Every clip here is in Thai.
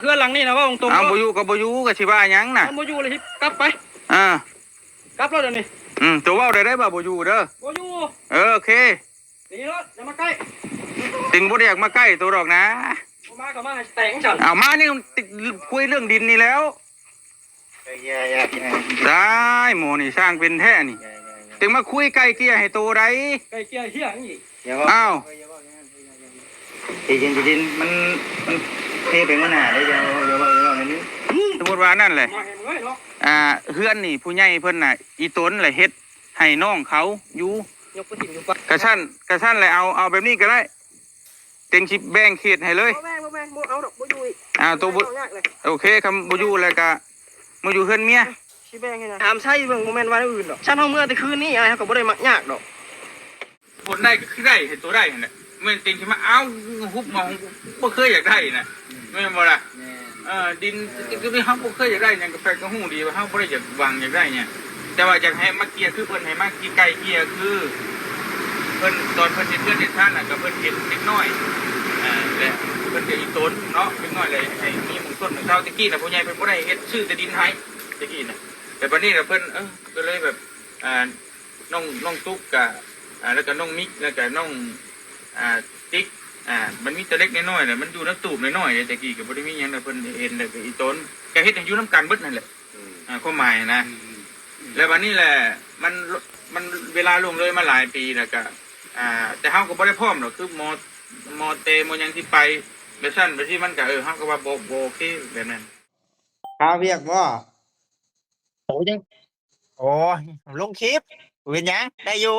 เพื่อนหลังนี่นะว่าตรงเอาบ่อยู่กับบ่อยู่กับชิบ้ายังน่ะบ่อยู่เลยที่กลับไปกลับแล้วเดี๋ยวนี้ตัวว่าได้บ่บ่อยู่เด้อบ่อยู่โอเคตีรถอย่ามาใกล้ติงบ่ได้อยากมาใกล้ตัวดอกนะมากับมาแต่งฉันเอามานี่คุยเรื่องดินนี่แล้วได้หมอนี่สร้างเป็นแท้นี่ติงมาคุยไก่เกี้ยให้ตัวใดไก่เกี้ยเฮี้ยนี่อ้าวดินมันเทไปเมื่อหน้าได้เดี๋ยวนี้สมมติว่านั่นแหละเฮือนนี่ผู้ใหญ่เพิ่นน่ะอีต้นแหละเฮ็ดให้น้องเขาอยู่กระชั้นเลยเอาแบบนี้ก็ได้เต็งชิปแบ่งเขตให้เลยแบ่งเอาดอกบ่อยู่ตัวโอเคคำบ่อยู่แล้วก็มาอยู่เฮือนเมียชิแบ่งให้นะถามใช่เบิ่งโมเมนต์วันอื่นดอกฉันเอาเมื่อแต่คืนนี้อะไรเขาก็บ่ได้มักยากดอกผลได้ก็คือได้เห็นตัวได้เห็นน่ะมันเต็งชิมาเอาฮุบมาบ่เคยอยากได้น่ะไม่นบ่ล่ะดินก็ไม่เขาบ่เคยอยากได้ยังกาแฟก็หูดีว่าเขาบ่ได้อยากวางอยากได้เนี่ยแต่ว่าอยากให้มาเกียคือเพิ่นให้มากี่ไก่เกียคือเพิ่นตอนเพิ่นเฮ็ดเพื่อนเฮ็ดท่านน่ะก็เพิ่นเฮ็ดเล็กน้อยและเพิ่นก็อีต้นเนาะเล็กน้อยเลยให้มีหมู่ต้นเช้าตะกี้น่ะผู้ใหญ่เพิ่นบ่ได้เฮ็ดชื่อแต่ดินให้ตะกี้น่ะแต่บัดนี้น่ะเพิ่นก็เลยแบบน้องตุ๊กกับแล้วก็น้องมิกแล้วก็น้องติ๊กมันมีตัวเล็กน้อยๆน่ะมันอยู่ในตูบน้อยๆตะกี้ก็บ่ได้มีหยังน่ะเพิ่นเห็นแล้วก็อีต้นก็เฮ็ดให้อยู่นำกันเบิดนั่นแหละความหมายนะแล้ววันนี้แหละมันเวลาล่วงเลยมาหลายปีแล้วก็แต่เฮาก็บ่ได้พร้อมหรอกคือมอเตมอยังที่ไปเบชั่นไปที่มันก็เฮาก็ว่าบ่โอเคแบบนั้นข้าวเรียกว่าโอ้ยโอ้ยลงคลิปเป็นยังได้อยู่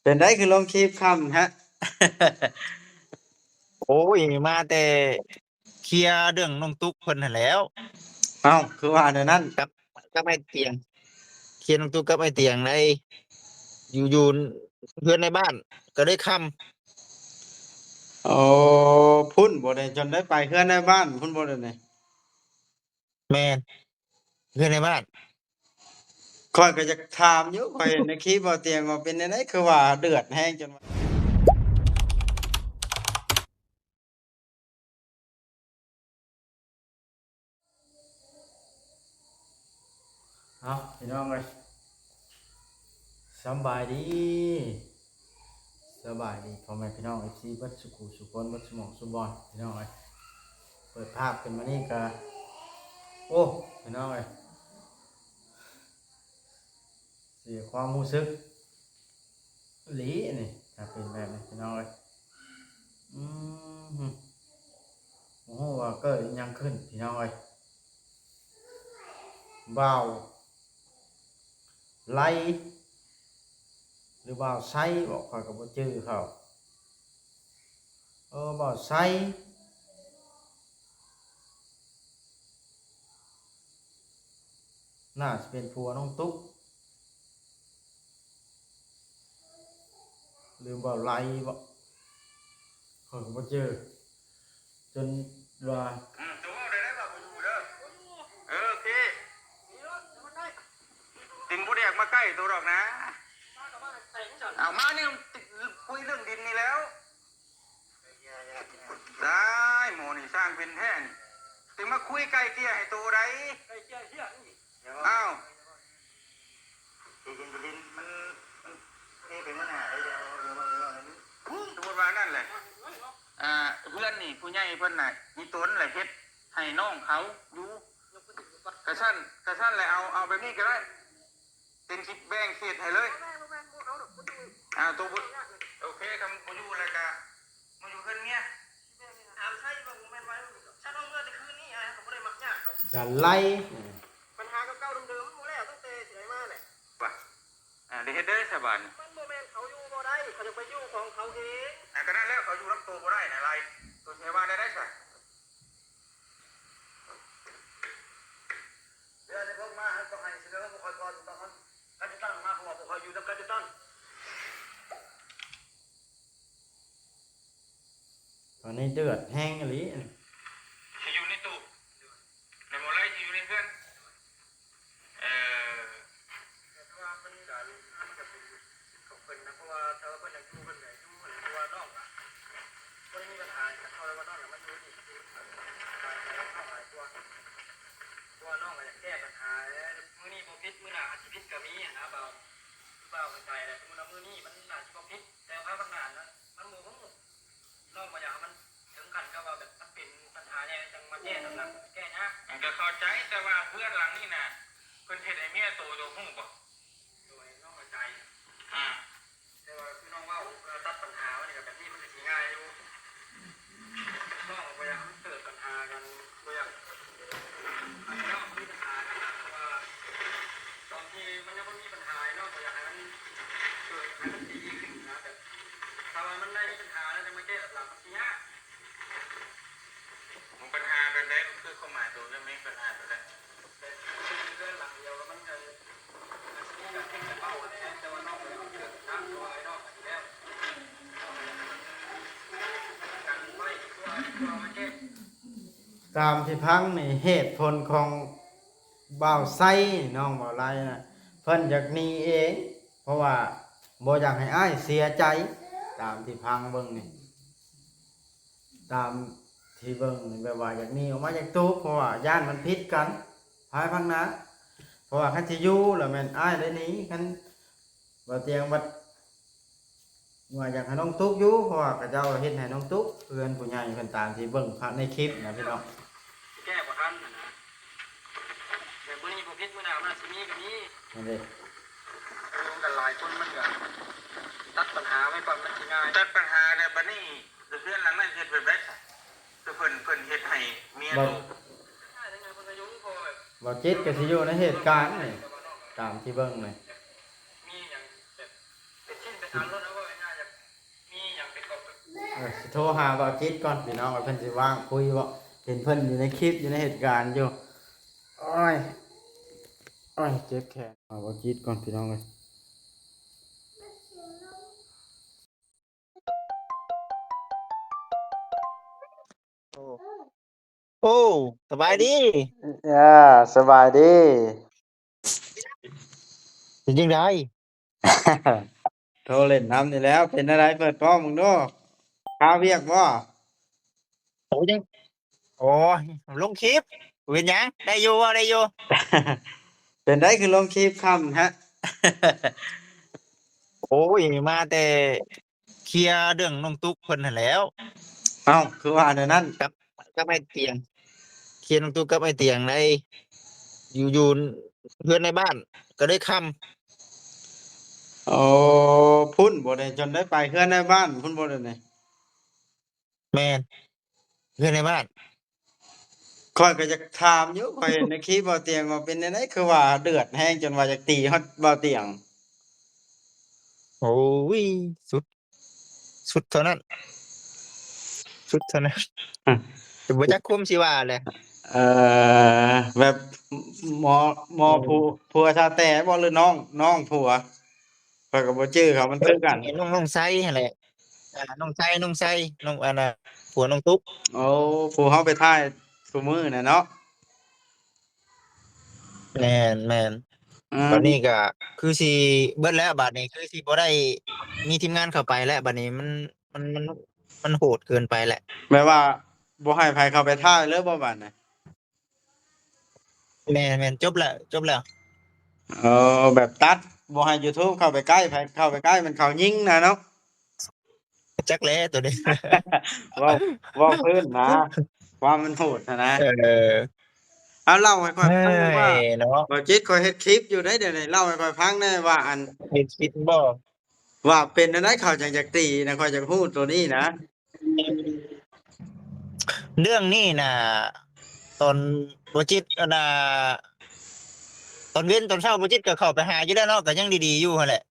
เป็นได้คือลงคลิปคำฮะโอ้ยมาแต่เคลียร์เรื่องน้องตุ๊กเพิ่นนั่นแล้วคือว่าเดี๋ยวนั้นก็ไม่เตียงเคลียร์น้องตุ๊กก็ไม่เตียงเลยอยู่เพื่อนในบ้านก็ได้คโอ้พุ่นบ่ได้จนได้ไปเพื่อนในบ้านพุ่นบ่ได้นี่แม่นเพื่อนในบ้านค่อยก็จะถามอยู่ค่อยในคลิปบ่เตียงว่าเป็นจังได๋คือว่าเดือดแฮงจนพี่น้องเอ้ยสบายดีพ่อแม่พี่น้อง FC เบิดสุขุสุคนเบิดสมองสุบอนพี่น้องเอ้ยเปิดภาพขึ้นมานี่ก็โอ้พี่น้องเอ้ยเสียความรู้สึกหลีนี่ถ้าเป็นแบบนี้พี่น้องเอ้ยโอ้โหว่าเกิดยังขึ้นพี่น้องเอ้ยเบาไล่หรือว่าไซบอกข่อยกับบ่จื้อเขาบ่ไซน่าจะเป็นผัวน้องตุ๊กหรือบ่ไล่บ่ข่อยกับบ่จื้อจนว่าตัวว่าได้บ่อยู่เด้อโอเคติงบ่ได้อยากมาใกล้ตัวดอกนะเอามานี่คุยเรื่องดินนี่แล้วได้หมอนี่สร้างเป็นแท้นี่ถึงมาคุยไก่เกี้ยให้ตัวใดไก่เกี้ยเฮี้ยนี่อ้าวดินมันเทไปเมื่อหน้าได้เดี๋ยวนี้สมมติว่านั่นแหละเพื่อนนี่ผู้ใหญ่เพิ่นน่ะอีต้นแหละเฮ็ดให้น้องเขาอยู่กระชั้นเลยเอาแบบนี้ก็ได้เต็งชิปแบ่งเขตให้เลยตัวโอเคคำบ่อยู่แล้วก็มาอยู่เฮือนเมียใช่เบิ่งโมเมนต์วันอื่นดอกฉันเอาเมื่อแต่คืนนี้อะไรเขาบ่ได้มักยากดอกจะไล่ปัญหาเก่าๆเดิมๆมันบ่แล้วตั้งแต่สิได้มาแหละว่าได้เฮ็ดได้สบายมันบ่แม่นเขาอยู่บ่ได้เขาจะไปอยู่ของเขาเองก็นั่นแล้วเขาอยู่รับตัวบ่ได้นะไรตัวเทวาได้ซะเดี๋ยวจะพบมาให้ต้องให้เสนอบ่ค่อยก่อนต้องการจะตั้งมาเพราะว่าบ่ค่อยอยู่นำการจะตั้งตอนนี้เดือดแห้งอีหลีจะอยู่ในตู้ในหมอไรจะอยู่ในเพื่อนแต่ว่ามันก็เป็นของเพิ่นนะเพราะว่าถ้าเพิ่นอยากอยู่เพิ่นก็อยู่เพราะว่าน้องบ่ได้มีปัญหาเขาเลยว่าน้องอยากมาอยู่นี่ ก็เข้าใจแต่ว่าเพื่อนหลังนี่น่ะเพิ่นเฮ็ดให้เมียโตฮู้บ่โดยน้องเข้าใจแต่ว่าคือน้องว่าตัดปัญหาว่านี่ก็แบบนี้มันก็สิง่ายอยู่น้องบ่อยากเกิดปัญหากันบ่อยากให้น้องมีปัญหากันนะเพราะว่าตอนที่มันยังบ่มีปัญหาเนาะบ่อยากให้มันเกิดให้มันดีขึ้นนะแต่ถ้าว่ามันได้ปัญหาแล้วจะมาแก้หลังมันสิยากปัญหาแบบไหนมันคือความหมายตัวเรื่องนี้ปัญหาตัวไหนเป็นเรื่องหลังเดียวแล้วมันจะมีการแข่งกันเป้าอะไรแต่ว่านอกจากเกิดน้ำตัวไอ้นอกจากแล้วการไม่ตัวมันแก้ ตามที่พังนี่เหตุผลของบ่าวไส้น้องบ่าวไล่นะเพิ่นอยากหนีเอง เพราะว่าบ่อยากให้อ้ายเสียใจ ตามที่พังเบิ่งนี่ตามที่เบิ่งนี่แบบว่าอยากหนีออกมาจากตู้เพราะว่าย่านมันผิดกันภายพังนะเพราะว่าคันสิอยู่แล้วแม่นอ้ายได้หนีคันบ่เตียงบัดว่าอยากให้น้องตุ๊กอยู่เพราะว่าเขาเจ้าเฮ็ดให้น้องตุ๊กเพื่อนผู้ใหญ่เพิ่นตามที่เบิ่งภาพในคลิปนะพี่น้อง แก้บ่ทันนะแต่มื้อนี้บ่ผิดมื้อหน้ามันสิมีก็มี นั่นเด้ รวมกันหลายคนมันก็ตัดปัญหาไว้ก่อนมันสิง่ายตัดปัญหาแล้วบัดนี้เพื่อนหลังนั้นเฮ็ดแบบไรคือเพิ่นเฮ็ดให้เมียลูกได้จังไงเพิ่นก็อยู่พอแบบ บ่จิตก็สิอยู่ในเหตุการณ์นี่ตามที่เบิ่งนี่ มีหยังแบบเป็นชิ้นเป็นอันแล้วนะว่าง่ายๆจะมีหยังเป็นกอบเป็น สิโทรหาบ่จิตก่อนพี่น้องว่าเพิ่นสิว่างคุยบ่เห็นเพิ่นอยู่ในคลิปอยู่ในเหตุการณ์อยู่โอ้ยโอ้ยเจ็บแขนเอาบ่จิตก่อนพี่น้องเอ้ย โอ้สบายดี สบายดี เป็นจังได โทรเล่นน้ำนี่แล้วเป็นอะไรเปิดกล้องมึงดูข้าวเวียกบ่ โอ้ยังโอ้ยลงคลิปเป็นหยังได้อยู่บ่ได้อยู่ เป็นได้คือลงคลิปค่ำฮะ โอ้ยมาแต่เคลียร์เรื่องน้องตุ๊กเพิ่นนั่นแหล้ว เอ้าคือว่าเดี๋ยวนั้น กับไอ้เตียงเคลียร์น้องตุ๊กกับไอ้เตียงได้อยู่เพื่อนในบ้านก็ได้คำ โอ้พุ่นบ่ได้จนได้ไปเฮือนในบ้านพุ่นบ่ได้นี่ แม่นเพื่อนในบ้าน ข้อยก็จะถามอยู่ข้อยเห็นในคลิปบ่เตียงว่าเป็นจังไดคือว่าเดือดแฮงจนว่าจะตีฮอดบ่เตียง โอ้ยสุดเท่านั้นสุดเท่านั้น อืม แต่บ่จักคุมสิว่าแหละ แบบหมอผัวชาวแต่บ่หรือน้องผัวข้อยก็บ่ชื่อเขามันคือกัน น้องไซนั่นแหละน้องไซน้องอันน่ะผัวน้องตุ๊ก โอ้ผู้เฮาไปถ่ายซุมื้อน่ะเนาะ แม่น อื บัด ม นี้ก็คือสิเบิดแล้วบัดนี้คือสิบ่ได้มีทีมงานเข้าไปแล้วบัดนี้มันมันมันโหดเกินไปแหละ แม่ว่าบ่ให้ไผเข้าไปถ่ายเลยบ่บัดน่ะ แม่นจบแล้ว เออแบบตัดบ่ให้ YouTube เข้าไปใกล้ไผเข้าไปใกล้มันเข้ายิงน่ะเนาะ จักแล้ตัวนี้ เว้าเว้าพื้นนะความมันโหดน่ะนะ เออ เอาเล่าให้ข้อย เฮ้ ฟังหน่อยว่าย เนาะ บ่จิตข้อยเฮ็ดคลิปอยู่ได้เดี๋ยวนี้เล่าให้ข้อยฟังแหน่ว่าอัน เฮ็ดคิดบ่ ว่าเป็นจังได๋เขาจังอยากตีนะข้อยอยากฮู้ตัวนี้นะ เรื่องนี้น่ะตอนบ่จิตอันน่ะตอนเว้นตอนเช้าบ่จิตก็เข้าไปหาอยู่แล้วเนาะก็ยังดีๆอยู่หั่นแหละ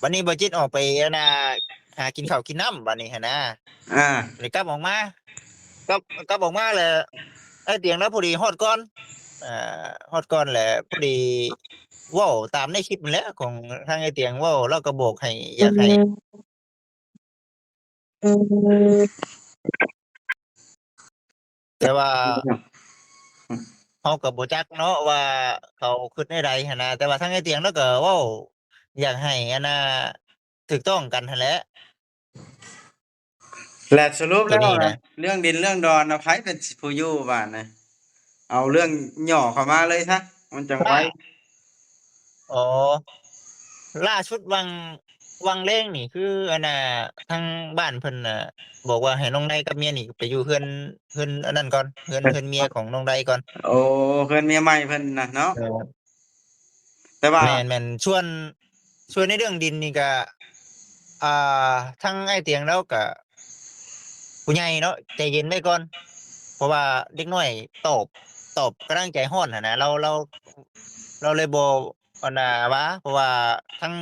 บัดนี้บ่จิตออกไปอันน่ะหากินข้าวกินน้ำบัดนี้หันนะ อ่า เลยกลับออกมาก็กลับออกมาแหละไอ้เตียงแล้วพอดีฮอดก่อนฮอดก่อนแหละพอดีเว้าตามในคลิปนั่นแหละของทางไอ้เตียงเว้าแล้วก็บอกให้อยากให้แต่ว่าเฮาก็บ่จักเนาะว่าเขาคิดแนวใดหันนะแต่ว่าทางไอ้เตียงแล้วก็เว้าอยากให้อันน่ะถูกต้องกันหั้นแหละ และสรุป ตัว แล้ว นี้ นะ นะ เรื่องดินเรื่องดอนน่ะไผเป็นผู้อยู่บ้านน่ะเอาเรื่องย่อเข้ามาเลยซะมันจังไว้ อ๋อล่าสุดวัง วังเล่งนี่คืออันน่ะทางบ้านเพิ่นน่ะบอกว่าให้น้องไดกับเมียนี่ไปอยู่เฮือนอันนั้นก่อนเฮือนเมียของน้องไดก่อนโอ้เพิ่นเมียใหม่เพิ่นน่ะเนาะเออแต่ว่าแม่นส่วนในเรื่องดินนี่ก็อ่ทั้งไอ้เตียงแล้วก็ผู้ใหญ่เนาะใจเย็นไว้ก่อนเพราะว่าเด็กน้อยตอบกำลังใจร้อนหั่นนะเราเลยบ่อันน่ะว่าเพราะว่าทั้ง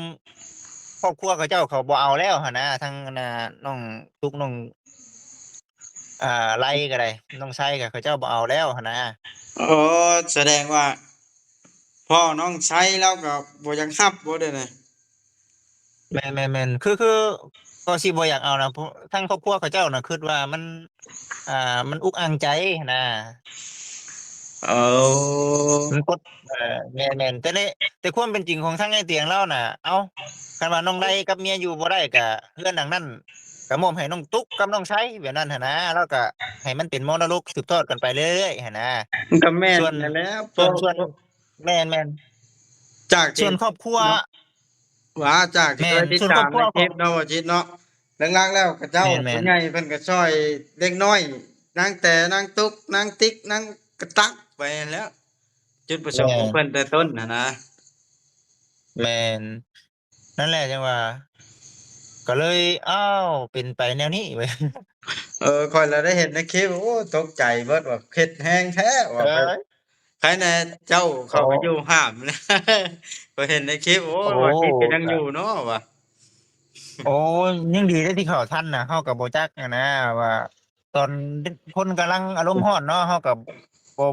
ครอบครัวเขาเจ้าเขาบ่เอาแล้วหั่นนะทั้งอันน่ะน้องตุกน้องไล่ก็ได้น้องไส้ก็เขาเจ้าบ่เอาแล้วหั่นนะ โอ้แสดงว่าพ่อน้องใช้แล้วก็บ่อยังรับบ่ได้น่ะแม่นคือก็สิบ่อยากเอานะเพราะทั้งครอบครัวเขาเจ้าน่ะคิดว่ามันอ่ามันอุกอังใจนะเอามันกดแม่นแต่ความเป็นจริงของทั้งไอ้เตียงเราน่ะเอ้าคันว่าน้องไดกับเมียอยู่บ่ได้ก็เรือนหลังนั้นก็มอบให้น้องตุ๊กกับน้องไสแบบนั้นหันนะแล้วก็ให้มันเป็นมรดกสืบทอดกันไปเรื่อยๆหันนะมันก็แม่นส่วนนั่นแหล้วส่วนแม่นจากที่ส่วนครอบครัวเนาะว่าจากที่แม่นเคยติดส่วนครอบคตามในรัวของคลิปเนาะว่าจิตเนาะหลังๆแล้วเขาเจ้าแม่นผู้ใหญ่เพิ่นก็ช่วยเด็กน้อยนางแต่นางตุ๊กนางติ๊กนางกระตักไปนั่นแหล้วจุดประสงค์ของแม่นเพิ่นแต่ต้นน่ะนะ แม่นนั่นแหละจังว่าก็เลยอ้าวเป็นไปแนวนี้เว้ย ข้อยละได้เห็นในคลิปโอ้ตกใจเบิดว่าเผ็ดแฮงแท้เอว่าไปอใครแน่เจ้าโอ้เข้าไปอยู่ห้ามนะข้อยเห็นในคลิปโอ้โอ้ว่าจิตก็ยังอก็ยู่เนาะว่ะโอ้ยังดีได้ที่เขาทันนะเฮากับโบจักอะนะว่าตอนคนกำลังอารมณ์ร้อนเนาะเฮากับ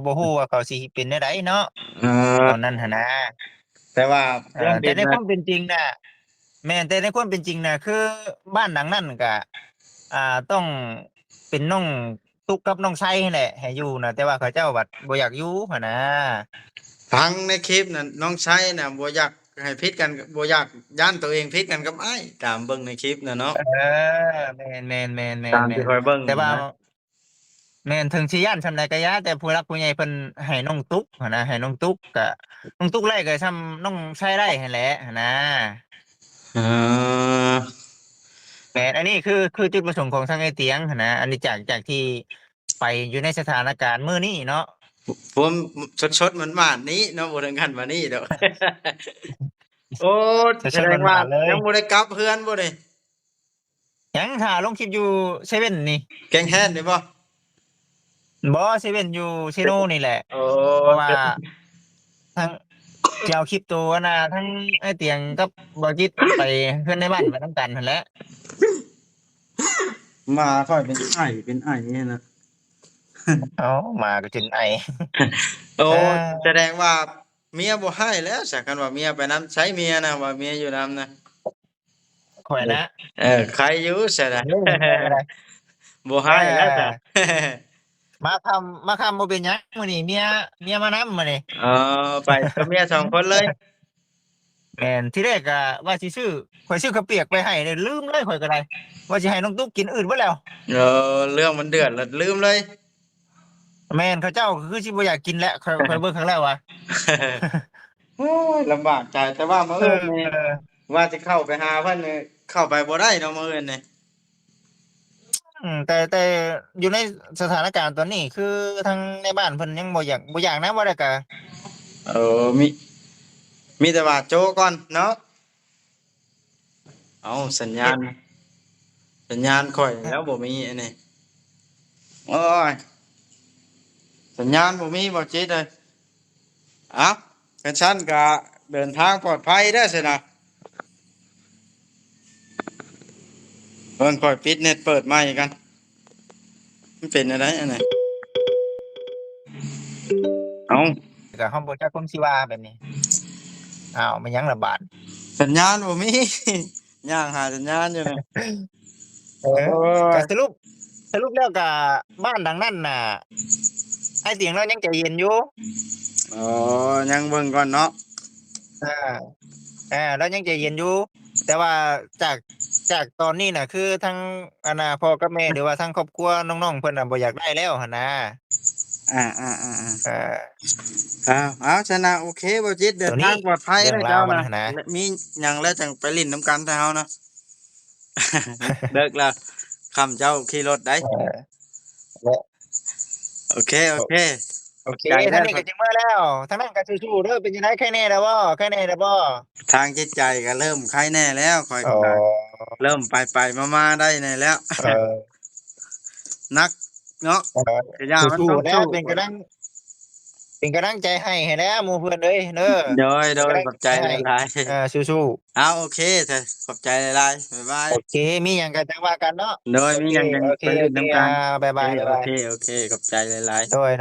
บ่ฮู้ว่าเขาสิเป็นแนวใดเนาะเอตอนอนั้นหันนะแต่ว่าเรื่องแต่ดินน่ะในความเป็นจริงน่ะแม่นแต่ในความเป็นจริงน่ะคือบ้านหลังนั้นก็อ่าต้องเป็นน้องตุ๊กกับน้องไสนั่นแหละให้อยู่น่ะแต่ว่าเขาเจ้าบัดบ่อยากอยู่หันนะฟังในคลิปน่ะน้องชัยน่ะบ่อยากให้ผิดกันบ่อยากย้านตัวเองผิดกันกับอ้ายตามเบิ่งในคลิปน่ะเนาะเออแม่นตามที่ข้อยเบิ่งแต่ว่า นะแม่นถึงสิย้านส่ำใดก็ย้านแต่ผู้หลักผู้ใหญ่เพิ่นให้น้องตุ๊กหั้นนะให้น้องตุ๊กก็น้องตุ๊กไล่ก็ส่ำน้องชายไร่หั้นแหละหั้นนะเออแม่นอันนี้คือจุดประสงค์ของทางไอ้เตียงหั้นนะอันนี้จากที่ไปอยู่ในสถานการณ์มื้อนี้เนาะผมชดๆหวานๆนี้เนาะบ่ถึงขั้นว่านี้ดอกโอ้แสสดๆดงว่าหวานๆเลยยังบ่ได้กลับเฮือนบ่นี่ยังถ้าลงคลิปอยู่เซเว่นนี่แกงแฮ้นได้บ่ บ่เซเว่นอยู่เซโนนี่แหละโอ้เพราะว่าทั้งสิเอาคลิปตัวน่ะทั้งไอ้เตียงกับบ่จิตไปเฮือนในบ้านไปนำกันหั้นแหละมาค่อยเป็นไอ้นี่นะ เอ้ามาก็จนไอ โอ้เอแสดองว่าเมียบ่ให้แล้วสักคันว่าเมียไปนำใช้เมียนะว่าเมียอยู่นำนะข่อยนะ ใครอยู่ซะนะ เรื่องแม่ก็ได้ บ่เอให้แล้วจ้ะ อมาคำบ่เป็นหยังมื้อนี้เมียมานำมื้อนี้เอไปกับเมีย2คนเลยแม่นที่แรกก็ว่าสิซื้อข่อยซื้อข้าวเปียกไปให้เนี่ยลืมเลยข่อยก็ได้ว่าสิให้น้องตุ๊กกินอื่นเบิดแล้วเรื่องมันเดือดแล้วลืมเลย แม่นเขาเจ้าคือสิบ่อยากกินแล้วข่อยเบิ่งครั้งแล้วว่ะ โอ้ยลำบากใจแต่ว่ามื้อเออื่นนี่อว่าสิเข้าไปหาเพิ่นนี่เข้าไปบ่ได้เนาะมื้ออื่นนี่แต่อยู่ในสถานการณ์ตอนนี้คือทางในบ้านเพิ่นยังบ่อยากนะว่าได้ก็เอมีแต่ว่าโจก่อนเนาะเอาสัญญาณข่อยแล้วบ่มีอันนี้โอ้ยสัญญาณบ่มีบ่จิตเลยเอ้ากันชั้นก็เดินทางปลอดภัยเด้อสินะเพิ่นค่อยปิดเน็ตเปิดใหม่กันมันเป็นอะไรอันนี้เอ้าก็เฮาบ่จักคนสิว่าแบบนี้อ้าวมันยังระบาดสัญญาณบ่มีย่างหาสัญญาณอยู่นี่เออโอ้ก็ยสรุปแล้วก็บ้านหลังนั้นน่ะไอ้เตียงเรายังใจเย็นอยู่ อ๋อยังเบิ่งก่อนเนาะอาเรายังใจเย็นอยู่แต่ว่าจากจากตอนนี้น่ะคือทั้งพ่อกับแม่หรือว่าทั้งครอบครัวน้องๆเพิ่นน่ะบ่อยากได้แล้วหั้นนะ อ่า เอาชนะโอเคบ่จิตเดิ ตั น วนี้ ทางปลอดภัย เรื่ เล อง ย รา เจ้าว มัน นะ นะ มีหยังแล้วจังไปลิ้นน้ำกันแต่เฮานะ เลิกแล้วคำเจ้าขี่รถได้ เออและ โอเค โอโอเค ใจได้ ท่านนี้ก็จึงมาแล้วทางนั้นก็สู้ๆเด้อเป็นจังได๋ใครแน่แล้วบ่ใครแน่แล้วบ่ ทางจิตใจก็เริ่มคลายแน่แล้วคอย อ๋อ ก็ได้เริ่มไปมาได้แน่แล้ว เออ นักเนาะ เออ พยายามมัน สู้ ต้อง ๆแล้ว สู้ เป็นกำลังใจให้แล้วหมู่เพื่อนเอ้ยเด้อ โดย เป็นกำลัง ขอบใจ ให้ หลาย สู้ ๆเอาโอเคเถอะขอบใจหลายๆบ๊ายบา ๆ ย โอเค มีหยังก็จังว่ากันเนาะ โดย โอ มี เค หยังจัง โอเค ไป โอ ลิ้น เค น้ำกัน บ๊ายบาย โอเคขอบใจหลายๆ โดย